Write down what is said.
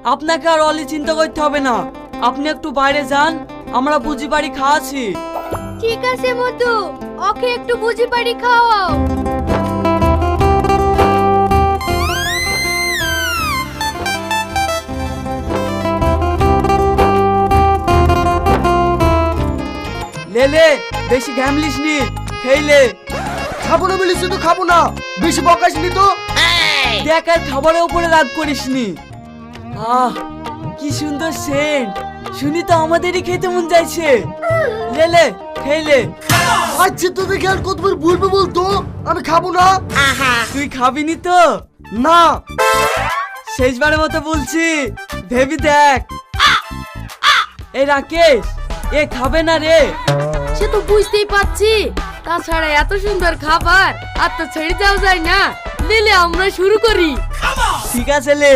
আপনাকে আর অলি চিন্তা করতে হবে না, আপনি একটু বাইরে যান, আমরা বুঝি বাড়ি খাওয়াছি। ঠিক আছে মধু, ওকে একটু বুঝি বাড়ি খাওয়াও। লে বেশি ঘ্যামলিস নি, খেইলে। খাবো না বলিস তো খাবো না, বেশি বকাস নি তো। দেখ আর খাবারের উপরে রাগ করিস নি। কি সুন্দর সেন্ট, শুনি তো আমাদেরই খেতে মন চাইছে। লে খেইলে। আচ্ছা তো দেখে আর কতবার বলবে বলতো, আমি খাবো না। তুই খাবি নি তো? না। শেষবারের মতো বলছি, ভেবি দেখ। এই রাকেশ, এ খাবে না রে। সে তো বুঝতেই পারছি, তাছাড়া এত সুন্দর খাবার আর তো ছেড়ে যাওয়া যায় না। লেলে আমরা শুরু করি। ঠিক আছে লে।